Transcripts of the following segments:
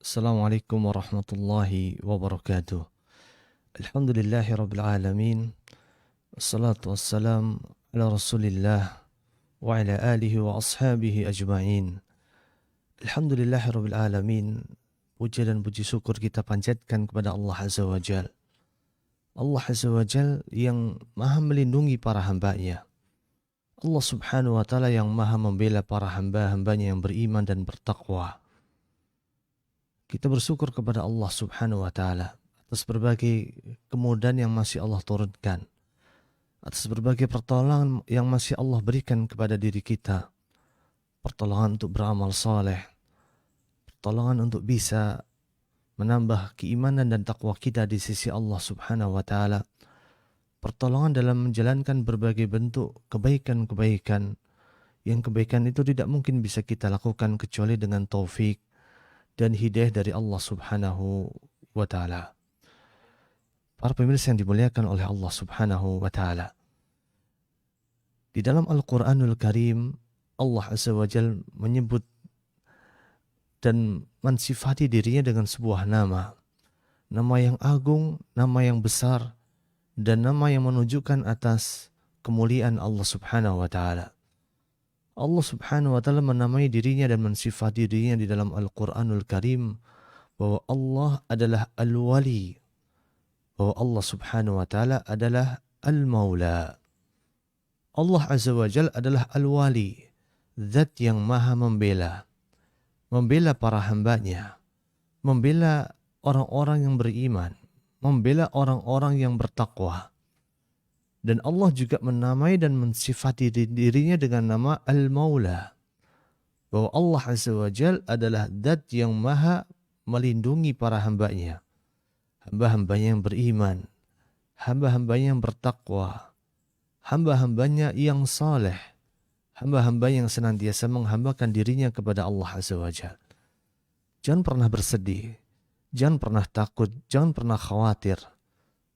Assalamualaikum warahmatullahi wabarakatuh. Alhamdulillahi rabbil alamin. Wassalatu wassalam ala rasulillah wa ala alihi wa ashabihi ajma'in. Alhamdulillahi rabbil alamin. Puja dan puji syukur kita panjatkan kepada Allah Azza wa Jal. Allah Azza wa Jal yang maha melindungi para hambanya. Allah subhanahu wa ta'ala yang maha membela para hamba-hambanya yang beriman dan bertakwa. Kita bersyukur kepada Allah subhanahu wa ta'ala atas berbagai kemudahan yang masih Allah turunkan, atas berbagai pertolongan yang masih Allah berikan kepada diri kita, pertolongan untuk beramal saleh, pertolongan untuk bisa menambah keimanan dan takwa kita di sisi Allah subhanahu wa ta'ala, pertolongan dalam menjalankan berbagai bentuk kebaikan-kebaikan, yang kebaikan itu tidak mungkin bisa kita lakukan kecuali dengan taufik dan hidayah dari Allah subhanahu wa ta'ala. Para pemirsa yang dimuliakan oleh Allah subhanahu wa ta'ala, di dalam Al-Quranul Karim, Allah Azza wa Jal menyebut dan mensifati dirinya dengan sebuah nama yang agung, nama yang besar, dan nama yang menunjukkan atas kemuliaan Allah subhanahu wa ta'ala. Allah subhanahu wa ta'ala menamai dirinya dan mensifati dirinya di dalam Al-Quranul Karim bahwa Allah adalah Al-Wali, bahwa Allah subhanahu wa ta'ala adalah Al-Maula. Allah Azza wa Jal adalah Al-Wali, Zat yang maha membela para hambanya, membela orang-orang yang beriman, membela orang-orang yang bertakwa. Dan Allah juga menamai dan mensifati dirinya dengan nama Al-Maula, bahwa Allah Azza wa Jal adalah Zat yang maha melindungi para hambanya, hamba-hambanya yang beriman, hamba-hambanya yang bertakwa, hamba-hambanya yang saleh, hamba-hambanya yang senantiasa menghambakan dirinya kepada Allah Azza wa Jal. Jangan pernah bersedih, jangan pernah takut, jangan pernah khawatir.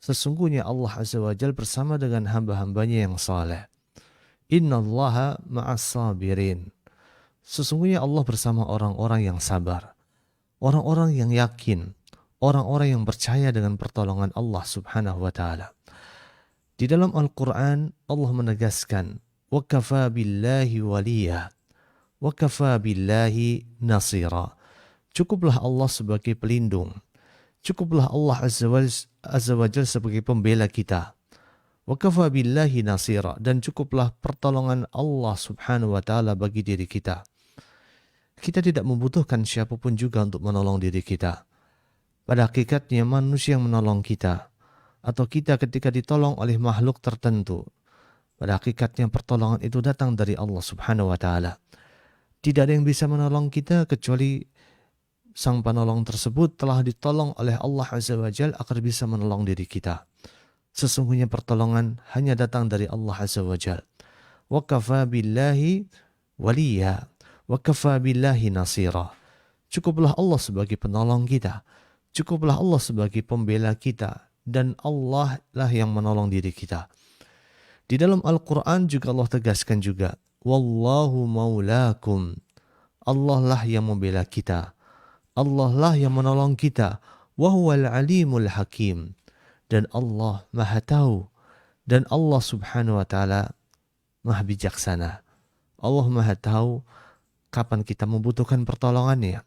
Sesungguhnya Allah Azza wa Jal bersama dengan hamba-hambanya yang saleh. Innallaha ma'as sabirin. Sesungguhnya Allah bersama orang-orang yang sabar, orang-orang yang yakin, orang-orang yang percaya dengan pertolongan Allah subhanahu wa ta'ala. Di dalam Al-Quran Allah menegaskan, wa kafa billahi waliya, wa kafa billahi nasira. Cukuplah Allah sebagai pelindung, cukuplah Allah Azza wa Jal sebagai pembela kita. Wa kafa billahi nasira, dan cukuplah pertolongan Allah subhanahu wa ta'ala bagi diri kita. Kita tidak membutuhkan siapapun juga untuk menolong diri kita. Pada hakikatnya manusia yang menolong kita, atau kita ketika ditolong oleh makhluk tertentu, pada hakikatnya pertolongan itu datang dari Allah subhanahu wa ta'ala. Tidak ada yang bisa menolong kita kecuali sang penolong tersebut telah ditolong oleh Allah Azza wa Jal agar bisa menolong diri kita. Sesungguhnya pertolongan hanya datang dari Allah Azza wa Jal. Wa kafa billahi waliya, wa kafa billahi nasira. Cukuplah Allah sebagai penolong kita, cukuplah Allah sebagai pembela kita, dan Allah lah yang menolong diri kita. Di dalam Al-Quran juga Allah tegaskan juga, wallahu maulakum. Allah lah yang membela kita, Allah lah yang menolong kita. Wa huwal alimul hakim. Dan Allah maha tahu. Dan Allah subhanahu wa ta'ala maha bijaksana. Allah maha tahu kapan kita membutuhkan pertolongannya.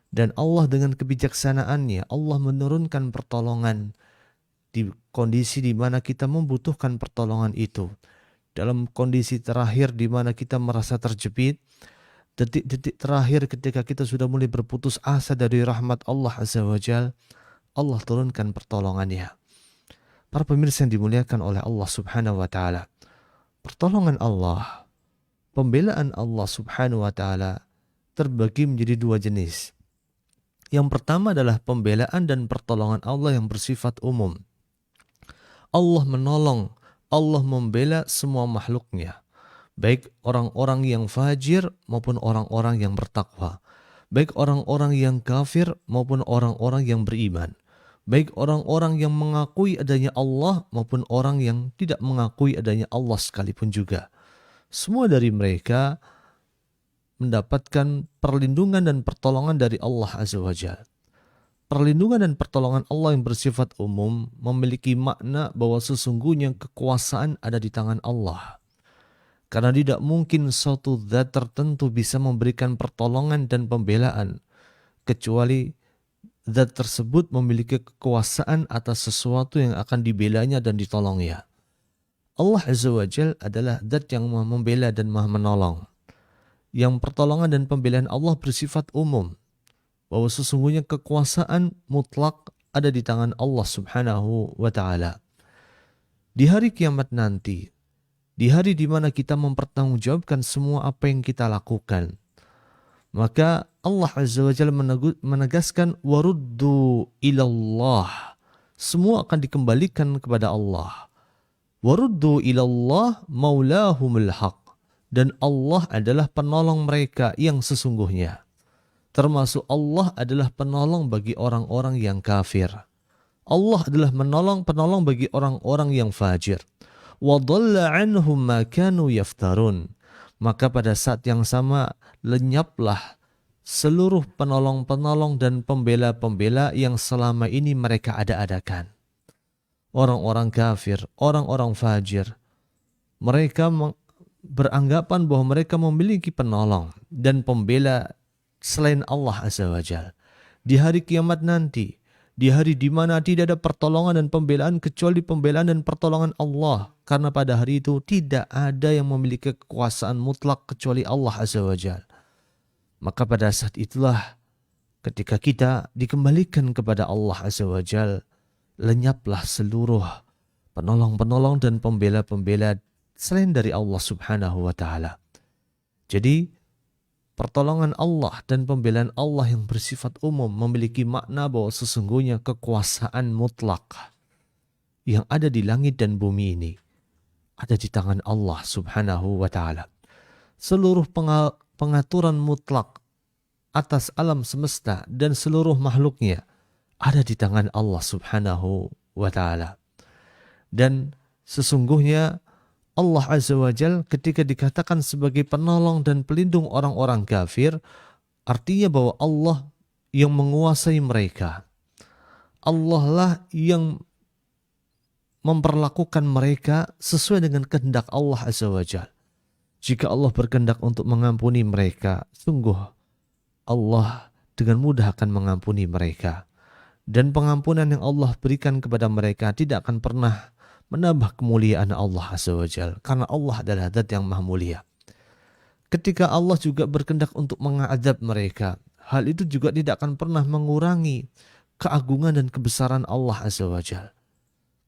Dan Allah dengan kebijaksanaannya, Allah menurunkan pertolongan di kondisi di mana kita membutuhkan pertolongan itu. Dalam kondisi terakhir di mana kita merasa terjepit, detik-detik terakhir ketika kita sudah mulai berputus asa dari rahmat Allah Azza wa Jal, Allah turunkan pertolongannya. Para pemirsa yang dimuliakan oleh Allah subhanahu wa ta'ala, pertolongan Allah, pembelaan Allah subhanahu wa ta'ala terbagi menjadi dua jenis. Yang pertama adalah pembelaan dan pertolongan Allah yang bersifat umum. Allah menolong, Allah membela semua makhluknya, baik orang-orang yang fajir maupun orang-orang yang bertakwa, baik orang-orang yang kafir maupun orang-orang yang beriman, baik orang-orang yang mengakui adanya Allah maupun orang yang tidak mengakui adanya Allah sekalipun juga. Semua dari mereka mendapatkan perlindungan dan pertolongan dari Allah Azza wa Jalla. perlindungan dan pertolongan Allah yang bersifat umum memiliki makna bahwa sesungguhnya kekuasaan ada di tangan Allah. Karena tidak mungkin suatu zat tertentu bisa memberikan pertolongan dan pembelaan kecuali zat tersebut memiliki kekuasaan atas sesuatu yang akan dibelanya dan ditolongnya. Allah Azza wa Jal adalah zat yang maha membela dan maha menolong. Yang pertolongan dan pembelaan Allah bersifat umum, bahwa sesungguhnya kekuasaan mutlak ada di tangan Allah Subhanahu wa Ta'ala. Di hari kiamat nanti, di hari di mana kita mempertanggungjawabkan semua apa yang kita lakukan, maka Allah Azza wa Jalla menegaskan waruddu ilallah. Semua akan dikembalikan kepada Allah. Waruddu ilallah maulahumul haq. Dan Allah adalah penolong mereka yang sesungguhnya. Termasuk Allah adalah penolong bagi orang-orang yang kafir. Allah adalah penolong bagi orang-orang yang fajir. Wa dhalla anhum ma kanu yaftarun. Maka pada saat yang sama lenyaplah seluruh penolong-penolong dan pembela-pembela yang selama ini mereka ada-adakan. Orang-orang kafir, orang-orang fajir, mereka beranggapan bahwa mereka memiliki penolong dan pembela selain Allah Azza wa Jal. Di hari kiamat nanti, di hari di mana tidak ada pertolongan dan pembelaan kecuali pembelaan dan pertolongan Allah. Karena pada hari itu tidak ada yang memiliki kekuasaan mutlak kecuali Allah Azza wa Jal. Maka pada saat itulah ketika kita dikembalikan kepada Allah Azza wa Jal, lenyaplah seluruh penolong-penolong dan pembela-pembela selain dari Allah Subhanahu wa Ta'ala. Jadi pertolongan Allah dan pembelaan Allah yang bersifat umum memiliki makna bahwa sesungguhnya kekuasaan mutlak yang ada di langit dan bumi ini ada di tangan Allah Subhanahu wa Ta'ala. Seluruh pengaturan mutlak atas alam semesta dan seluruh makhluknya ada di tangan Allah Subhanahu wa Ta'ala. Dan sesungguhnya Allah Azza wa Jal ketika dikatakan sebagai penolong dan pelindung orang-orang kafir, artinya bahwa Allah yang menguasai mereka. Allah lah yang memperlakukan mereka sesuai dengan kehendak Allah Azza wa Jal. Jika Allah berkehendak untuk mengampuni mereka, sungguh Allah dengan mudah akan mengampuni mereka. Dan pengampunan yang Allah berikan kepada mereka tidak akan pernah menambah kemuliaan Allah Azza wa Jal. Karena Allah adalah zat yang maha mulia. Ketika Allah juga berkehendak untuk mengadab mereka, hal itu juga tidak akan pernah mengurangi keagungan dan kebesaran Allah Azza wa Jal.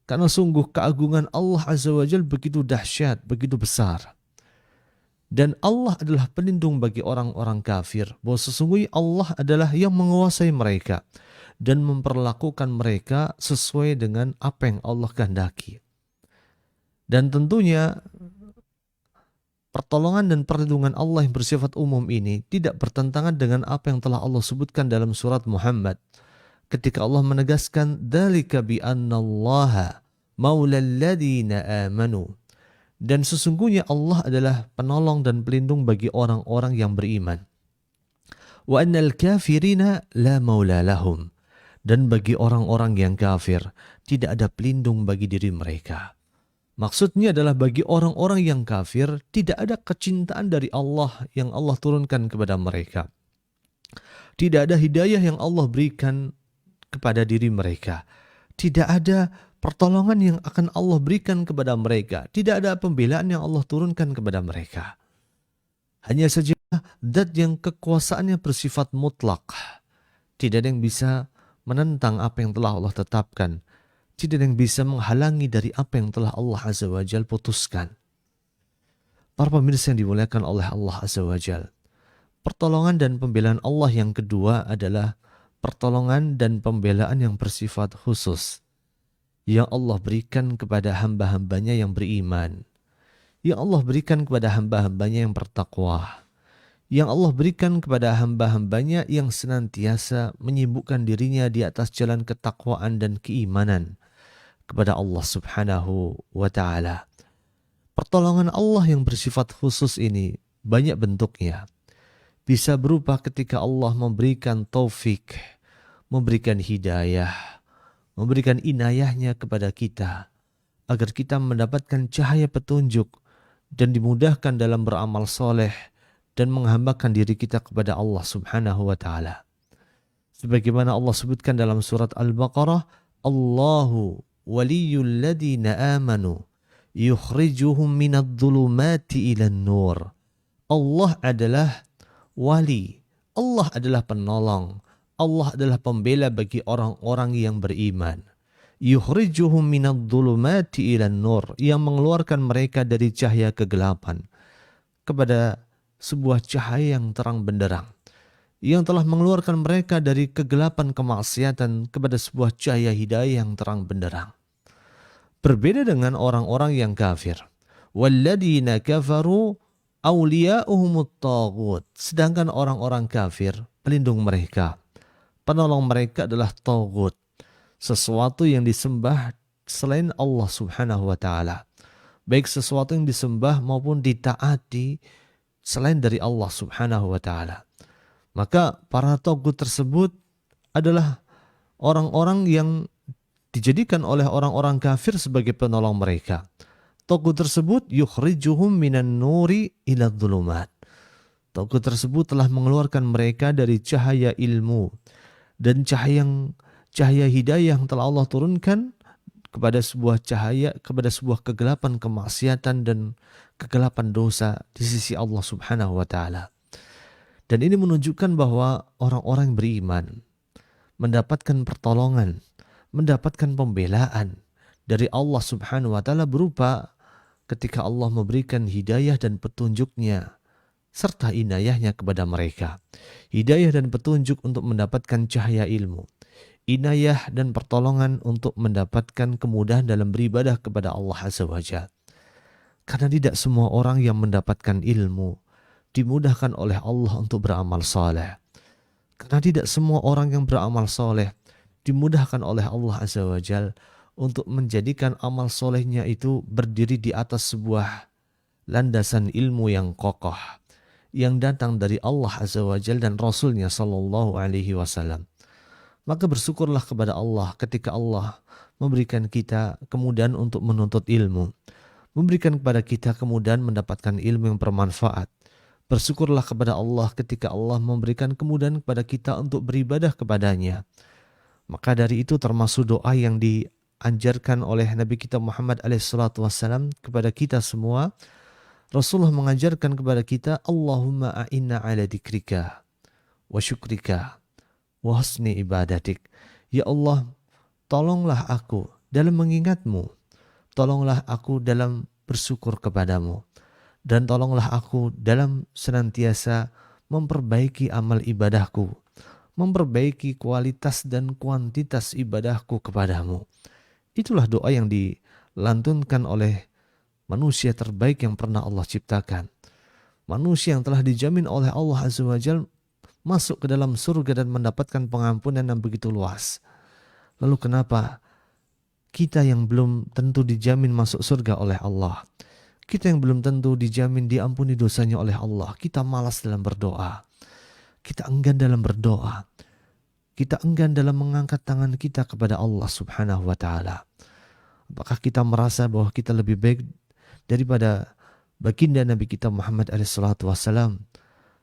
Karena sungguh keagungan Allah Azza wa Jal begitu dahsyat, begitu besar. Dan Allah adalah pelindung bagi orang-orang kafir. Bahwa sesungguhnya Allah adalah yang menguasai mereka dan memperlakukan mereka sesuai dengan apa yang Allah kehendaki. Dan tentunya pertolongan dan perlindungan Allah yang bersifat umum ini tidak bertentangan dengan apa yang telah Allah sebutkan dalam surat Muhammad. Ketika Allah menegaskan, "Dzalika bi annallaha maulal ladzina amanu." Dan sesungguhnya Allah adalah penolong dan pelindung bagi orang-orang yang beriman. Wa annal kafirina la maula lahum. Dan bagi orang-orang yang kafir tidak ada pelindung bagi diri mereka. Maksudnya adalah bagi orang-orang yang kafir tidak ada kecintaan dari Allah yang Allah turunkan kepada mereka. Tidak ada hidayah yang Allah berikan kepada diri mereka. Tidak ada pertolongan yang akan Allah berikan kepada mereka. Tidak ada pembelaan yang Allah turunkan kepada mereka. Hanya saja zat yang kekuasaannya bersifat mutlak. Tidak ada yang bisa menentang apa yang telah Allah tetapkan. Tidak ada yang bisa menghalangi dari apa yang telah Allah Azza wa Jal putuskan. Para pemirsa yang dimuliakan oleh Allah Azza wa Jal, pertolongan dan pembelaan Allah yang kedua adalah pertolongan dan pembelaan yang bersifat khusus yang Allah berikan kepada hamba-hambanya yang beriman, yang Allah berikan kepada hamba-hambanya yang bertakwa, yang Allah berikan kepada hamba-hambanya yang senantiasa menyibukkan dirinya di atas jalan ketakwaan dan keimanan kepada Allah Subhanahu wa Ta'ala. Pertolongan Allah yang bersifat khusus ini banyak bentuknya. Bisa berupa ketika Allah memberikan taufik, memberikan hidayah, memberikan inayahnya kepada kita, agar kita mendapatkan cahaya petunjuk dan dimudahkan dalam beramal soleh dan menghambakan diri kita kepada Allah Subhanahu wa Ta'ala. Sebagaimana Allah sebutkan dalam surat Al-Baqarah, Allahu waliyul ladina amanu yukhrijuhum minadh dhulumati ilan nur. Allah adalah wali, Allah adalah penolong, Allah adalah pembela bagi orang-orang yang beriman. Yukhrijuhum minadh dhulumati ilan nur, yang mengeluarkan mereka dari cahaya kegelapan kepada sebuah cahaya yang terang benderang, yang telah mengeluarkan mereka dari kegelapan kemaksiatan kepada sebuah cahaya hidayah yang terang benderang. Berbeda dengan orang-orang yang kafir. Walladzina kafaru awliya'uhumut taghut. Sedangkan orang-orang kafir, pelindung mereka, penolong mereka adalah taghut, sesuatu yang disembah selain Allah Subhanahu wa Ta'ala. Baik sesuatu yang disembah maupun ditaati selain dari Allah Subhanahu wa Ta'ala. Maka para taghut tersebut adalah orang-orang yang dijadikan oleh orang-orang kafir sebagai penolong mereka. Taghut tersebut yukhrijuhum minan nuri ila dhulumat. Taghut tersebut telah mengeluarkan mereka dari cahaya ilmu dan cahaya hidayah yang telah Allah turunkan kepada sebuah cahaya, kepada sebuah kegelapan kemaksiatan dan kegelapan dosa di sisi Allah Subhanahu wa Ta'ala. Dan ini menunjukkan bahwa orang-orang beriman mendapatkan pertolongan, mendapatkan pembelaan dari Allah Subhanahu wa Ta'ala berupa ketika Allah memberikan hidayah dan petunjuknya serta inayahnya kepada mereka. Hidayah dan petunjuk untuk mendapatkan cahaya ilmu, inayah dan pertolongan untuk mendapatkan kemudahan dalam beribadah kepada Allah Azza wa Jalla. Karena tidak semua orang yang mendapatkan ilmu dimudahkan oleh Allah untuk beramal saleh. Karena tidak semua orang yang beramal saleh dimudahkan oleh Allah Azza wa Jalla untuk menjadikan amal solehnya itu berdiri di atas sebuah landasan ilmu yang kokoh yang datang dari Allah Azza wa Jalla dan Rasulnya Sallallahu Alaihi Wasallam. Maka bersyukurlah kepada Allah ketika Allah memberikan kita kemudahan untuk menuntut ilmu, memberikan kepada kita kemudahan mendapatkan ilmu yang bermanfaat. Bersyukurlah kepada Allah ketika Allah memberikan kemudahan kepada kita untuk beribadah kepadanya. Maka dari itu termasuk doa yang diajarkan oleh Nabi kita Muhammad SAW kepada kita semua. Rasulullah mengajarkan kepada kita, Allahumma a'inna ala dikrika wa syukrika wa husni ibadatik. Ya Allah, tolonglah aku dalam mengingatmu, tolonglah aku dalam bersyukur kepadamu, dan tolonglah aku dalam senantiasa memperbaiki amal ibadahku, memperbaiki kualitas dan kuantitas ibadahku kepadamu. Itulah doa yang dilantunkan oleh manusia terbaik yang pernah Allah ciptakan. Manusia yang telah dijamin oleh Allah Azza wa Jalla masuk ke dalam surga dan mendapatkan pengampunan yang begitu luas. Lalu kenapa kita yang belum tentu dijamin masuk surga oleh Allah, kita yang belum tentu dijamin diampuni dosanya oleh Allah, kita malas dalam berdoa, kita enggan dalam berdoa, kita enggan dalam mengangkat tangan kita kepada Allah Subhanahu wa Ta'ala? Apakah kita merasa bahwa kita lebih baik daripada baginda Nabi kita Muhammad SAW?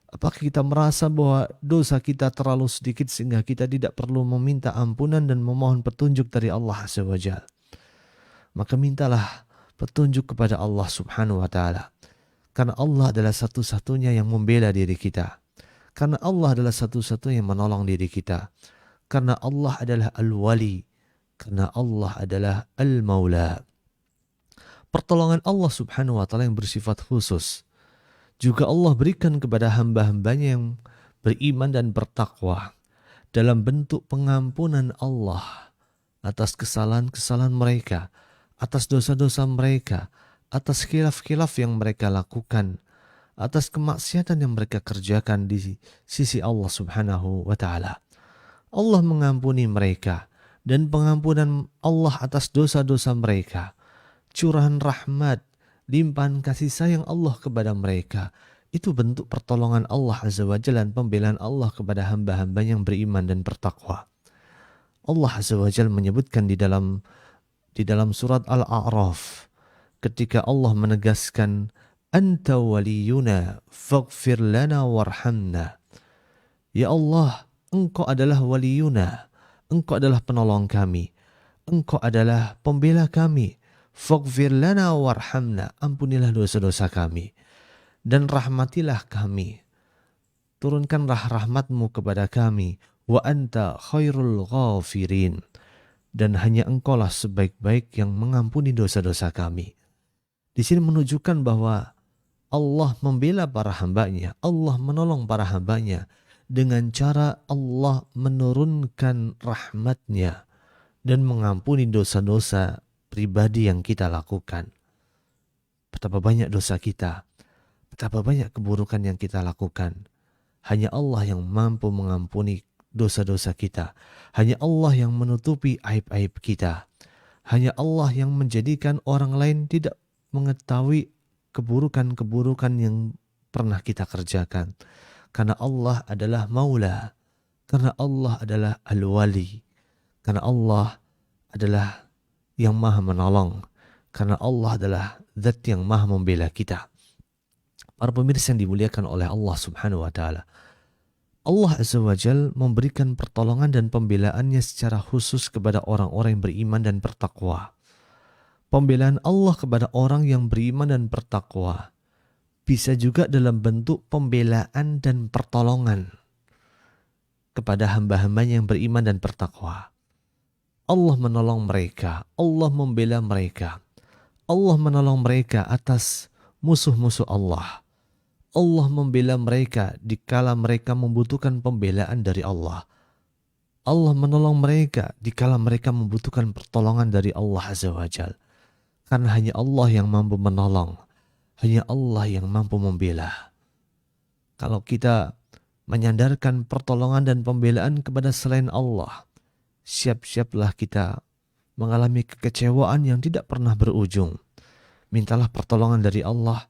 Apakah kita merasa bahwa dosa kita terlalu sedikit sehingga kita tidak perlu meminta ampunan dan memohon petunjuk dari Allah Azza wa Jalla? Maka mintalah petunjuk kepada Allah Subhanahu wa Ta'ala. Karena Allah adalah satu-satunya yang membela diri kita. Karena Allah adalah satu-satunya yang menolong diri kita. Karena Allah adalah Al-Wali. Karena Allah adalah Al-Maula. Pertolongan Allah Subhanahu wa Ta'ala yang bersifat khusus juga Allah berikan kepada hamba-hambanya yang beriman dan bertakwa dalam bentuk pengampunan Allah atas kesalahan-kesalahan mereka, atas dosa-dosa mereka, atas khilaf-khilaf yang mereka lakukan, atas kemaksiatan yang mereka kerjakan di sisi Allah Subhanahu wa Ta'ala. Allah mengampuni mereka, dan pengampunan Allah atas dosa-dosa mereka, curahan rahmat, limpahan kasih sayang Allah kepada mereka, itu bentuk pertolongan Allah Azza wa Jalla dan pembelaan Allah kepada hamba-hamba yang beriman dan bertakwa. Allah Azza wa Jalla menyebutkan di dalam surat Al-A'raf ketika Allah menegaskan anta waliyuna faghfir lana warhamna. Ya Allah, engkau adalah waliyuna, engkau adalah penolong kami, engkau adalah pembela kami. Faghfir lana warhamna, ampunilah dosa-dosa kami dan rahmatilah kami. Turunkanlah rahmatmu kepada kami. Wa anta khairul ghafirin, dan hanya engkaulah sebaik-baik yang mengampuni dosa-dosa kami. Di sini menunjukkan bahwa Allah membela para hambanya, Allah menolong para hambanya dengan cara Allah menurunkan rahmatnya dan mengampuni dosa-dosa pribadi yang kita lakukan. Betapa banyak dosa kita, betapa banyak keburukan yang kita lakukan. Hanya Allah yang mampu mengampuni dosa-dosa kita. Hanya Allah yang menutupi aib-aib kita. Hanya Allah yang menjadikan orang lain tidak mengetahui keburukan-keburukan yang pernah kita kerjakan. Karena Allah adalah Maula. Karena Allah adalah Al-Wali. Karena Allah adalah yang maha menolong. Karena Allah adalah Zat yang maha membela kita. Para pemirsa yang dimuliakan oleh Allah Subhanahu wa Ta'ala, Allah Azza wa Jal memberikan pertolongan dan pembelaannya secara khusus kepada orang-orang yang beriman dan bertakwa. Pembelaan Allah kepada orang yang beriman dan bertakwa bisa juga dalam bentuk pembelaan dan pertolongan kepada hamba-hambanya yang beriman dan bertakwa. Allah menolong mereka, Allah membela mereka, Allah menolong mereka atas musuh-musuh Allah. Allah membela mereka dikala mereka membutuhkan pembelaan dari Allah. Allah menolong mereka dikala mereka membutuhkan pertolongan dari Allah Azza wa Jal. Karena hanya Allah yang mampu menolong, hanya Allah yang mampu membela. Kalau kita menyandarkan pertolongan dan pembelaan kepada selain Allah, siap-siaplah kita mengalami kekecewaan yang tidak pernah berujung. Mintalah pertolongan dari Allah,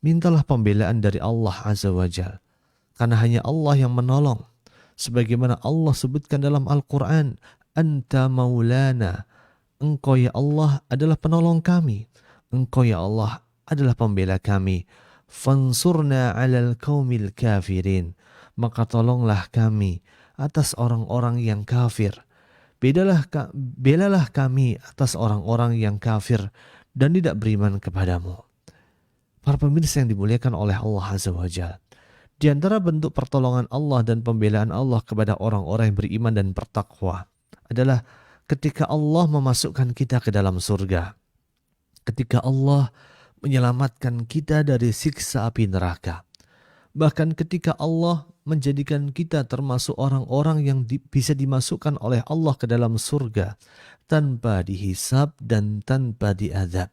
mintalah pembelaan dari Allah Azza wa Jal. Karena hanya Allah yang menolong. Sebagaimana Allah sebutkan dalam Al-Quran, Anta maulana. Engkau ya Allah adalah penolong kami. Engkau ya Allah adalah pembela kami. Fansurna alal qaumil kafirin. Maka tolonglah kami atas orang-orang yang kafir. Belalah kami atas orang-orang yang kafir dan tidak beriman kepadamu. Para pemirsa yang dimuliakan oleh Allah Azza wa Jalla, di antara bentuk pertolongan Allah dan pembelaan Allah kepada orang-orang yang beriman dan bertakwa adalah ketika Allah memasukkan kita ke dalam surga. Ketika Allah menyelamatkan kita dari siksa api neraka. Bahkan ketika Allah menjadikan kita termasuk orang-orang yang bisa dimasukkan oleh Allah ke dalam surga tanpa dihisab dan tanpa diazab.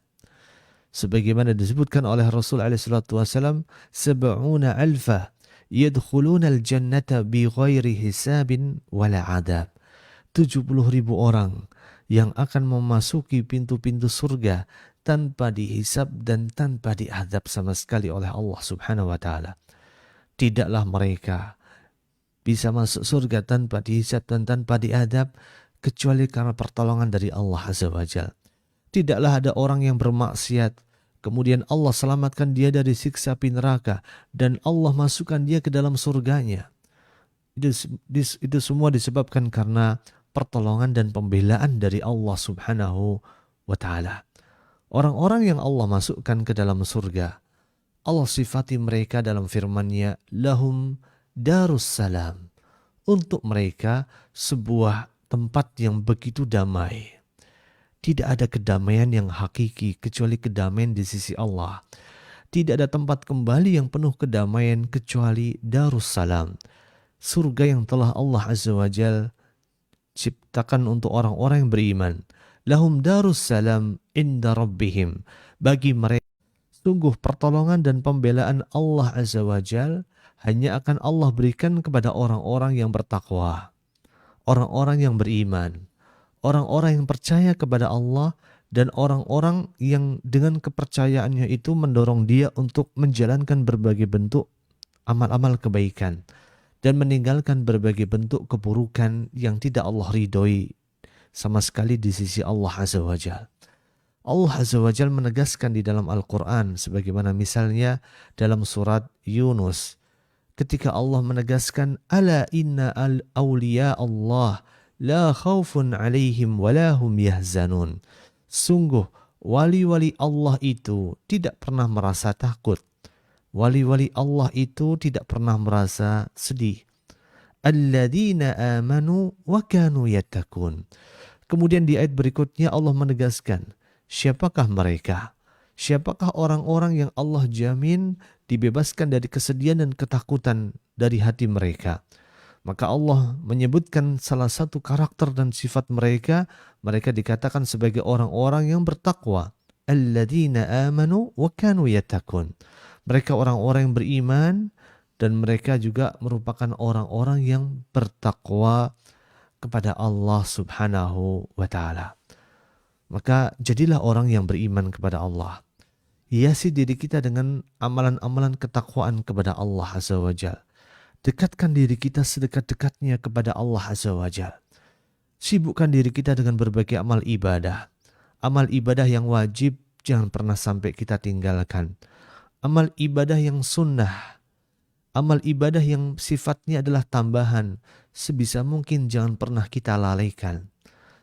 Sebagaimana disebutkan oleh Rasul SAW, 70,000 yadkhuluna al-jannata bi ghairi hisabin wala adab. 70,000 orang yang akan memasuki pintu-pintu surga tanpa dihisab dan tanpa diazab sama sekali oleh Allah Subhanahu wa Ta'ala. Tidaklah mereka bisa masuk surga tanpa dihisab dan tanpa diazab kecuali karena pertolongan dari Allah Azza wa Jalla. Tidaklah ada orang yang bermaksiat kemudian Allah selamatkan dia dari siksa api neraka dan Allah masukkan dia ke dalam surganya. Itu semua disebabkan karena pertolongan dan pembelaan dari Allah Subhanahu wa Ta'ala. Orang-orang yang Allah masukkan ke dalam surga, Allah sifati mereka dalam firman-Nya, lahum darus salam. Untuk mereka sebuah tempat yang begitu damai. Tidak ada kedamaian yang hakiki kecuali kedamaian di sisi Allah. Tidak ada tempat kembali yang penuh kedamaian kecuali Darussalam. Surga yang telah Allah Azza wa Jal ciptakan untuk orang-orang yang beriman. Lahum Darussalam inda rabbihim. Bagi mereka sungguh pertolongan dan pembelaan Allah Azza wa Jal hanya akan Allah berikan kepada orang-orang yang bertakwa. Orang-orang yang beriman. Orang-orang yang percaya kepada Allah dan orang-orang yang dengan kepercayaannya itu mendorong dia untuk menjalankan berbagai bentuk amal-amal kebaikan dan meninggalkan berbagai bentuk keburukan yang tidak Allah ridhoi sama sekali di sisi Allah Azza wa Jalla. Allah Azza wa Jalla menegaskan di dalam Al-Quran sebagaimana misalnya dalam surat Yunus ketika Allah menegaskan ala inna awliya Allah la khawfun alaihim walahum yahzanun. Sungguh wali-wali Allah itu tidak pernah merasa takut. Wali-wali Allah itu tidak pernah merasa sedih. Alladzina amanu wa kanu yattaqun. Kemudian di ayat berikutnya Allah menegaskan, siapakah mereka? Siapakah orang-orang yang Allah jamin dibebaskan dari kesedihan dan ketakutan dari hati mereka? Maka Allah menyebutkan salah satu karakter dan sifat mereka. Mereka dikatakan sebagai orang-orang yang bertakwa. Alladzina amanu wa kanu yattaqun. Mereka orang-orang yang beriman dan mereka juga merupakan orang-orang yang bertakwa kepada Allah Subhanahu wa Ta'ala. Maka jadilah orang yang beriman kepada Allah. Hiasi diri kita dengan amalan-amalan ketakwaan kepada Allah Azza wa Jalla. Dekatkan diri kita sedekat-dekatnya kepada Allah Azza wa Jalla. Sibukkan diri kita dengan berbagai amal ibadah. Amal ibadah yang wajib jangan pernah sampai kita tinggalkan. Amal ibadah yang sunnah, amal ibadah yang sifatnya adalah tambahan, sebisa mungkin jangan pernah kita lalaikan.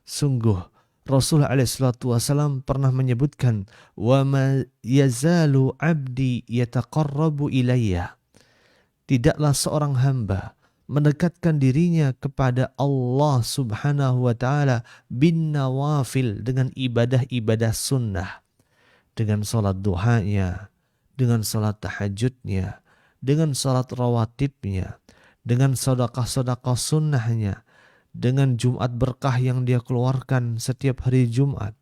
Sungguh Rasulullah SAW pernah menyebutkan, wa ma yazalu abdi yataqarrabu ilayya. Tidaklah seorang hamba mendekatkan dirinya kepada Allah Subhanahu wa Ta'ala bin nawafil, dengan ibadah-ibadah sunnah, dengan salat duhanya, dengan salat tahajudnya, dengan salat rawatibnya, dengan sedekah-sedekah sunnahnya, dengan Jumat berkah yang dia keluarkan setiap hari Jumat,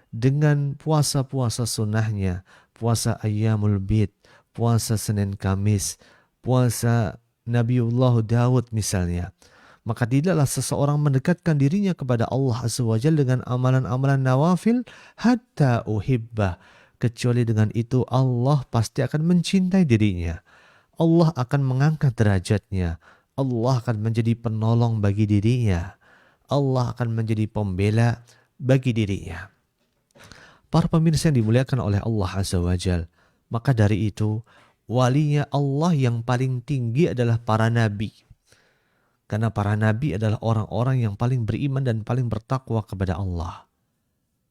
dengan puasa-puasa sunnahnya, puasa Ayyamul Bid, puasa Senin Kamis, puasa Nabiullah Daud misalnya. Maka tidaklah seseorang mendekatkan dirinya kepada Allah Azza wa Jalla dengan amalan-amalan nawafil hatta uhibbah, kecuali dengan itu Allah pasti akan mencintai dirinya. Allah akan mengangkat derajatnya. Allah akan menjadi penolong bagi dirinya. Allah akan menjadi pembela bagi dirinya. Para pemirsa yang dimuliakan oleh Allah Azza wa Jalla, maka dari itu walinya Allah yang paling tinggi adalah para nabi. Karena para nabi adalah orang-orang yang paling beriman dan paling bertakwa kepada Allah.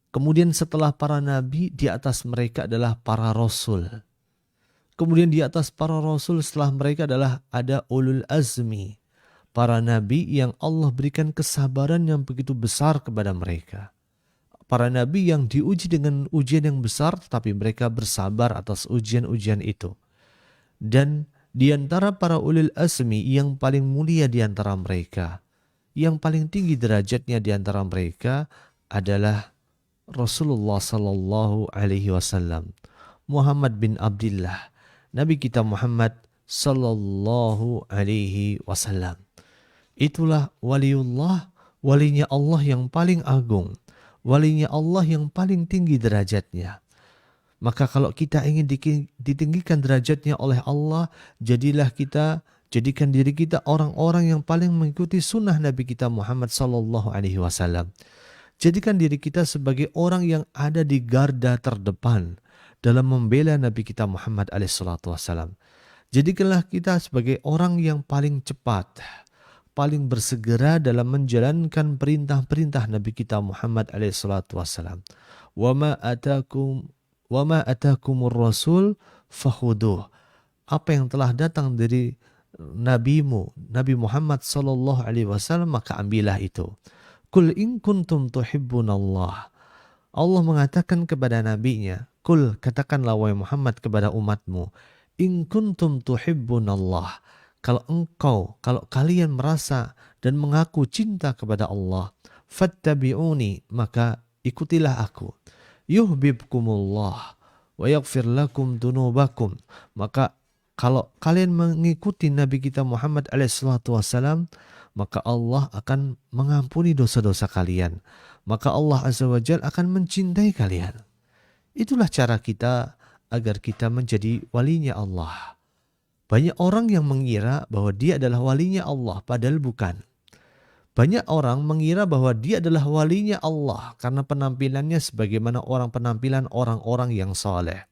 Kemudian setelah para nabi, di atas mereka adalah para rasul. Kemudian di atas para rasul setelah mereka adalah ada ulul azmi. Para nabi yang Allah berikan kesabaran yang begitu besar kepada mereka. Para nabi yang diuji dengan ujian yang besar, tetapi mereka bersabar atas ujian-ujian itu. Dan di antara para ulul azmi yang paling mulia di antara mereka, yang paling tinggi derajatnya di antara mereka adalah Rasulullah sallallahu alaihi wasallam, Muhammad bin Abdullah, Nabi kita Muhammad sallallahu alaihi wasallam. Itulah waliullah, walinya Allah yang paling agung, walinya Allah yang paling tinggi derajatnya. Maka kalau kita ingin ditinggikan derajatnya oleh Allah, jadikan diri kita orang-orang yang paling mengikuti sunnah Nabi kita Muhammad sallallahu alaihi wasallam. Jadikan diri kita sebagai orang yang ada di garda terdepan dalam membela Nabi kita Muhammad SAW. Jadikanlah kita sebagai orang yang paling cepat, paling bersegera dalam menjalankan perintah-perintah Nabi kita Muhammad SAW. Wa ma atakumur rasul fakhuduh. Apa yang telah datang dari nabimu, Nabi Muhammad SAW, maka ambillah itu. Kul in kuntum tuhibbunallah. Allah mengatakan kepada nabinya, kul, katakanlah wahai Muhammad kepada umatmu, in kuntum tuhibbunallah. Kalau kalian merasa dan mengaku cinta kepada Allah, fattabi'uni, maka ikutilah aku. Yuhibbukumullah wa yaghfir lakum dunubakum. Maka kalau kalian mengikuti Nabi kita Muhammad SAW, maka Allah akan mengampuni dosa-dosa kalian. Maka Allah Azza wa Jalla akan mencintai kalian. Itulah cara kita agar kita menjadi walinya Allah. Banyak orang yang mengira bahwa dia adalah walinya Allah, padahal bukan. Banyak orang mengira bahwa dia adalah walinya Allah karena penampilannya sebagaimana penampilan orang-orang yang saleh.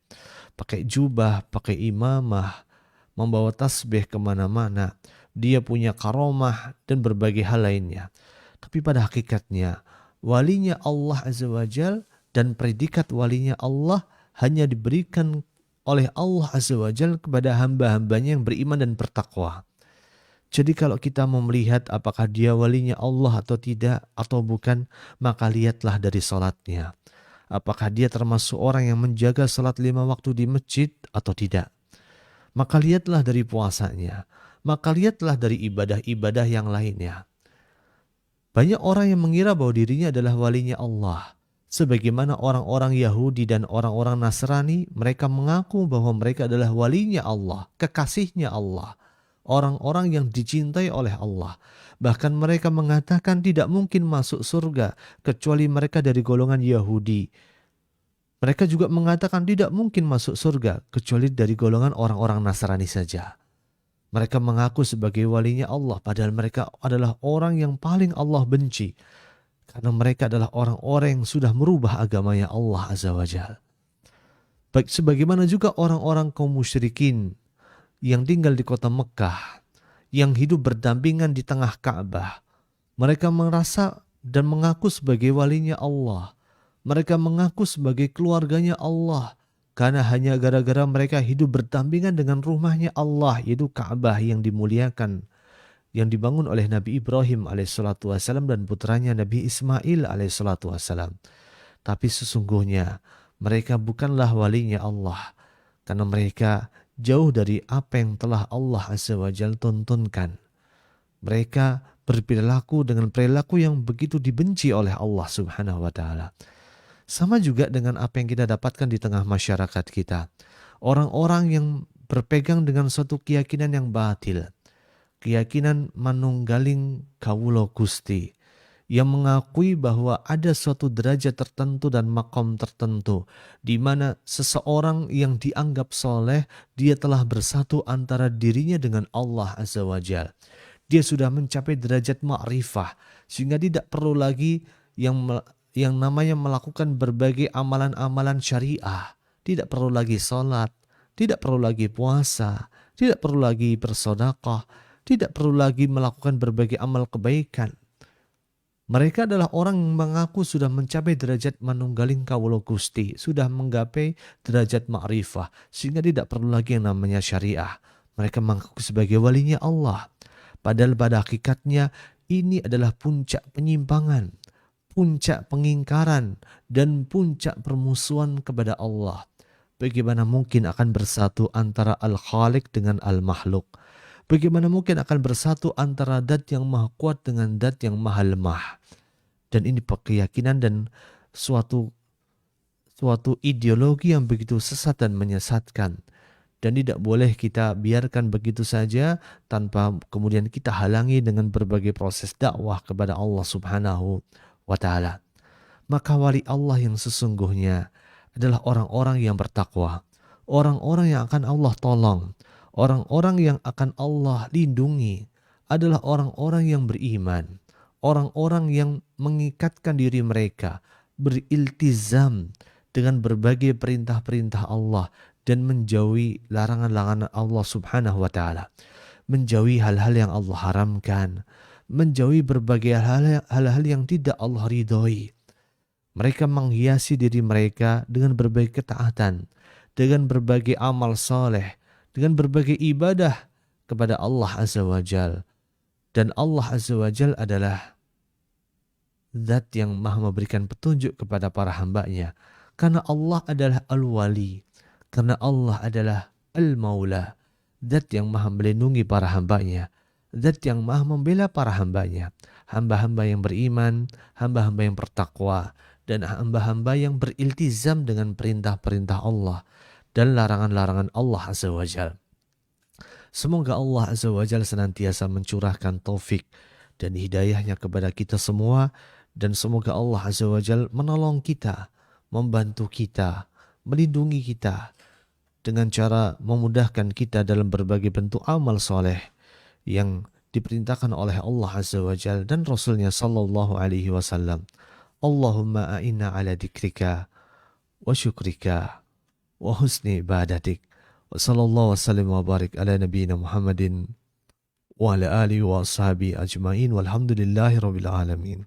Pakai jubah, pakai imamah, membawa tasbih kemana-mana. Dia punya karomah dan berbagai hal lainnya. Tapi pada hakikatnya, walinya Allah Azza wa Jal dan predikat walinya Allah hanya diberikan oleh Allah Azza wa Jal kepada hamba-hambanya yang beriman dan bertakwa. Jadi kalau kita mau melihat apakah dia walinya Allah atau tidak atau bukan, maka lihatlah dari salatnya. Apakah dia termasuk orang yang menjaga salat 5 waktu di masjid atau tidak. Maka lihatlah dari puasanya. Maka lihatlah dari ibadah-ibadah yang lainnya. Banyak orang yang mengira bahwa dirinya adalah walinya Allah. Sebagaimana orang-orang Yahudi dan orang-orang Nasrani, mereka mengaku bahwa mereka adalah walinya Allah, kekasihnya Allah. Orang-orang yang dicintai oleh Allah. Bahkan mereka mengatakan tidak mungkin masuk surga kecuali mereka dari golongan Yahudi. Mereka juga mengatakan tidak mungkin masuk surga kecuali dari golongan orang-orang Nasrani saja. Mereka mengaku sebagai walinya Allah padahal mereka adalah orang yang paling Allah benci. Karena mereka adalah orang-orang yang sudah merubah agamanya Allah Azza wa Jalla. Baik sebagaimana juga orang-orang kaum musyrikin yang tinggal di kota Mekah, yang hidup berdampingan di tengah Ka'bah. Mereka merasa dan mengaku sebagai walinya Allah. Mereka mengaku sebagai keluarganya Allah. Karena hanya gara-gara mereka hidup berdampingan dengan rumahnya Allah, yaitu Ka'bah yang dimuliakan, yang dibangun oleh Nabi Ibrahim alaihissalatu wassalam dan putranya Nabi Ismail alaihissalatu wassalam. Tapi sesungguhnya mereka bukanlah walinya Allah. Karena mereka jauh dari apa yang telah Allah Azza wa Jalla tuntunkan. Mereka berperilaku dengan perilaku yang begitu dibenci oleh Allah Subhanahu wa Ta'ala. Sama juga dengan apa yang kita dapatkan di tengah masyarakat kita. Orang-orang yang berpegang dengan suatu keyakinan yang batil. Keyakinan manunggaling kawula Gusti. Yang mengakui bahwa ada suatu derajat tertentu dan makom tertentu di mana seseorang yang dianggap soleh, dia telah bersatu antara dirinya dengan Allah Azza wa Jalla. Dia sudah mencapai derajat ma'rifah sehingga tidak perlu lagi yang namanya melakukan berbagai amalan-amalan syariah. Tidak perlu lagi sholat, tidak perlu lagi puasa, tidak perlu lagi bersedekah, tidak perlu lagi melakukan berbagai amal kebaikan. Mereka adalah orang yang mengaku sudah mencapai derajat manunggaling kawula Gusti, sudah menggapai derajat ma'rifah, sehingga tidak perlu lagi yang namanya syariah. Mereka mengaku sebagai walinya Allah. Padahal pada hakikatnya ini adalah puncak penyimpangan, puncak pengingkaran, dan puncak permusuhan kepada Allah. Bagaimana mungkin akan bersatu antara Al-Khaliq dengan Al-Makhluk? Bagaimana mungkin akan bersatu antara dat yang maha kuat dengan dat yang maha lemah? Dan ini keyakinan dan suatu ideologi yang begitu sesat dan menyesatkan. Dan tidak boleh kita biarkan begitu saja tanpa kemudian kita halangi dengan berbagai proses dakwah kepada Allah Subhanahu wa Ta'ala. Maka wali Allah yang sesungguhnya adalah orang-orang yang bertakwa. Orang-orang yang akan Allah tolong. Orang-orang yang akan Allah lindungi adalah orang-orang yang beriman. Orang-orang yang mengikatkan diri mereka, beriltizam dengan berbagai perintah-perintah Allah dan menjauhi larangan-larangan Allah Subhanahu wa Ta'ala. Menjauhi hal-hal yang Allah haramkan, menjauhi berbagai hal-hal yang tidak Allah ridhoi. Mereka menghiasi diri mereka dengan berbagai ketaatan, dengan berbagai amal saleh, dengan berbagai ibadah kepada Allah Azza wa Jal. Dan Allah Azza wa Jal adalah Zat yang maha memberikan petunjuk kepada para hambanya. Karena Allah adalah Al-Wali. Karena Allah adalah Al-Maula. Zat yang maha melindungi para hambanya. Zat yang maha membela para hambanya. Hamba-hamba yang beriman, hamba-hamba yang bertakwa, dan hamba-hamba yang beriltizam dengan perintah-perintah Allah dan larangan-larangan Allah Azza wa Jal. Semoga Allah Azza wa Jal senantiasa mencurahkan taufik dan hidayahnya kepada kita semua, dan semoga Allah Azza wa Jal menolong kita, membantu kita, melindungi kita dengan cara memudahkan kita dalam berbagai bentuk amal soleh yang diperintahkan oleh Allah Azza wa Jalla dan Rasulnya sallallahu alaihi wasallam. Allahumma a'inna ala dikrika wa syukrika wa husni ibadatik. Wa sallallahu wasallam wa barik ala nabiyyina Muhammadin wa ala alihi wa ashabi ajma'in walhamdulillahi rabbil alamin.